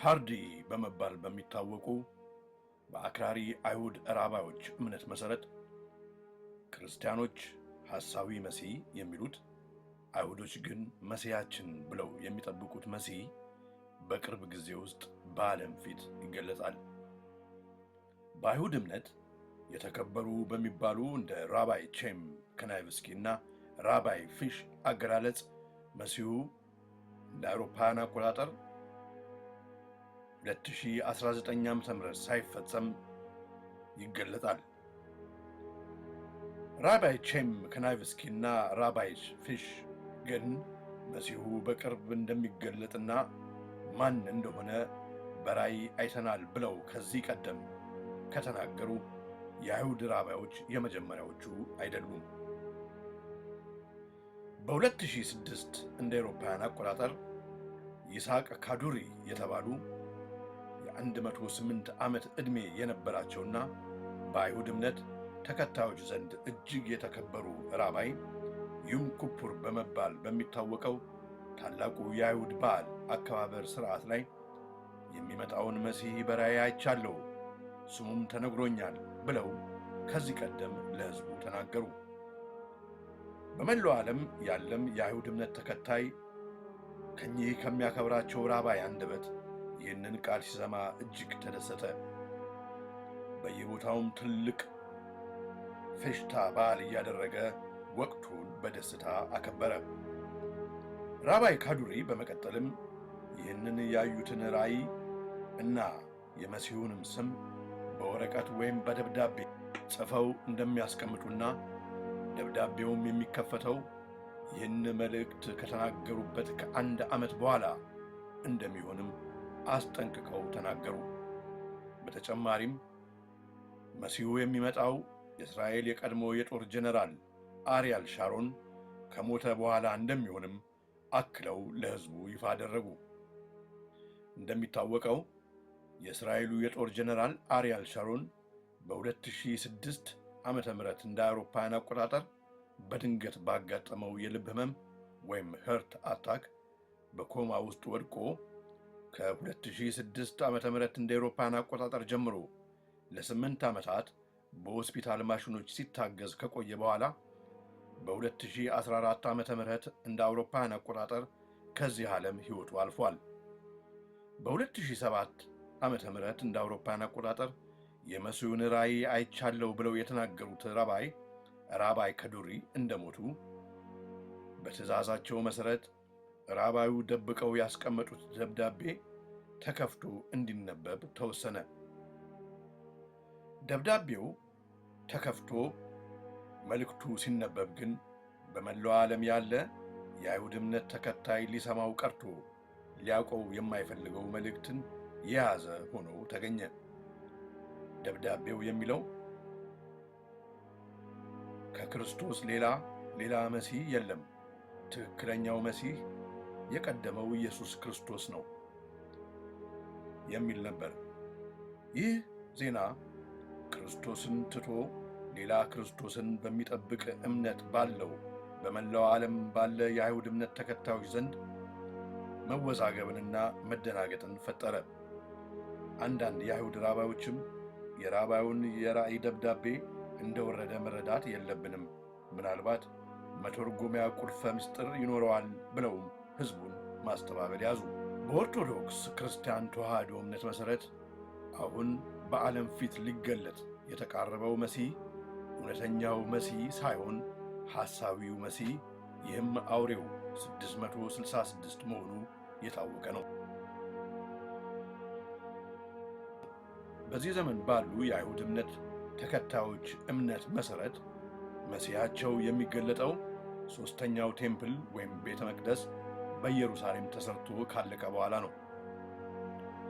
ሃርዲ በመባል በሚታወቁ በአክራሪ አይሁድ ራባዮች እምነት መሰረት ክርስቲያኖች ሐሳዊ መሲህ የሚሉት፣ አይሁዶች ግን መሲያችን ብለው የሚጠብቁት መሲህ በቅርብ ጊዜ ውስጥ በዓለም ፊት ይገለጻል። በአይሁድ እምነት የተከበሩ በሚባሉ እንደ ራባይ ቼም ከናይቭስኪ እና ራባይ ፊሽ አገላለጽ መሲሁ እንደ አውሮፓውያን አቆጣጠር 2019 ዓ.ም ሳይፈጸም ይገለጣል። ራባይ ቼም ከናይቭስኪ እና ራባይ ፊሽ ግን መሲሁ በቅርብ እንደሚገለጥና ማን እንደሆነ በራእይ አይተናል ብለው ከዚህ ቀደም ከተናገሩ የአይሁድ ራባዮች የመጀመሪያዎቹ አይደሉም። በ2006 እንደ አውሮፓውያን አቆጣጠር ይስሐቅ ካዱሪ የተባሉ የ108 ዓመት ዕድሜ የነበራቸውና በአይሁድ እምነት ተከታዮች ዘንድ እጅግ የተከበሩ ራባይ ዮም ኪፑር በመባል በሚታወቀው ታላቁ የአይሁድ በዓል አከባበር ሥርዓት ላይ የሚመጣውን መሲህ በራእይ አይቻለሁ፣ ስሙም ተነግሮኛል ብለው ከዚህ ቀደም ለሕዝቡ ተናገሩ። በመላው ዓለም ያለም የአይሁድ እምነት ተከታይ ከኚህ ከሚያከብራቸው ራባይ አንደበት ይህንን ቃል ሲሰማ እጅግ ተደሰተ። በየቦታውም ትልቅ ፌሽታ በዓል እያደረገ ወቅቱን በደስታ አከበረ። ራባይ ካዱሪ በመቀጠልም ይህንን ያዩትን ራእይ እና የመሲሁንም ስም በወረቀት ወይም በደብዳቤ ጽፈው እንደሚያስቀምጡና ደብዳቤውም የሚከፈተው ይህን መልእክት ከተናገሩበት ከአንድ ዓመት በኋላ እንደሚሆንም አስጠንቅቀው ተናገሩ። በተጨማሪም መሲሁ የሚመጣው የእስራኤል የቀድሞ የጦር ጀነራል አሪያል ሻሮን ከሞተ በኋላ እንደሚሆንም አክለው ለሕዝቡ ይፋ አደረጉ። እንደሚታወቀው የእስራኤሉ የጦር ጀነራል አሪያል ሻሮን በ2006 ዓመተ ምህረት እንደ አውሮፓውያን አቆጣጠር በድንገት ባጋጠመው የልብ ህመም ወይም ሄርት አታክ በኮማ ውስጥ ወድቆ ከ2006 ዓመተ ምህረት እንደ አውሮፓውያን አቆጣጠር ጀምሮ ለ8 ዓመታት በሆስፒታል ማሽኖች ሲታገዝ ከቆየ በኋላ በ2014 ዓመተ ምህረት እንደ አውሮፓውያን አቆጣጠር ከዚህ ዓለም ሕይወቱ አልፏል። በ2007 ዓመተ ምህረት እንደ አውሮፓውያን አቆጣጠር የመሲሁን ራእይ አይቻለሁ ብለው የተናገሩት ራባይ ካዱሪ እንደሞቱ በትእዛዛቸው መሠረት ራባዩ ደብቀው ያስቀመጡት ደብዳቤ ተከፍቶ እንዲነበብ ተወሰነ። ደብዳቤው ተከፍቶ መልእክቱ ሲነበብ ግን በመላው ዓለም ያለ የአይሁድ እምነት ተከታይ ሊሰማው ቀርቶ ሊያውቀው የማይፈልገው መልእክትን የያዘ ሆኖ ተገኘ። ደብዳቤው የሚለው ከክርስቶስ ሌላ መሲህ የለም፣ ትክክለኛው መሲህ የቀደመው ኢየሱስ ክርስቶስ ነው የሚል ነበር። ይህ ዜና ክርስቶስን ትቶ ሌላ ክርስቶስን በሚጠብቅ እምነት ባለው በመላው ዓለም ባለ የአይሁድ እምነት ተከታዮች ዘንድ መወዛገብንና መደናገጥን ፈጠረ። አንዳንድ የአይሁድ ራባዮችም የራባዩን የራእይ ደብዳቤ እንደወረደ መረዳት የለብንም፣ ምናልባት መተርጎሚያ ቁልፈ ምስጢር ይኖረዋል ብለውም ሕዝቡን ማስተባበል ያዙ። በኦርቶዶክስ ክርስቲያን ተዋሕዶ እምነት መሠረት አሁን በዓለም ፊት ሊገለጥ የተቃረበው መሲህ እውነተኛው መሲህ ሳይሆን ሐሳዊው መሲህ፣ ይህም አውሬው 666 መሆኑ የታወቀ ነው። በዚህ ዘመን ባሉ የአይሁድ እምነት ተከታዮች እምነት መሠረት መሲያቸው የሚገለጠው ሦስተኛው ቴምፕል ወይም ቤተ መቅደስ በኢየሩሳሌም ተሰርቶ ካለቀ በኋላ ነው።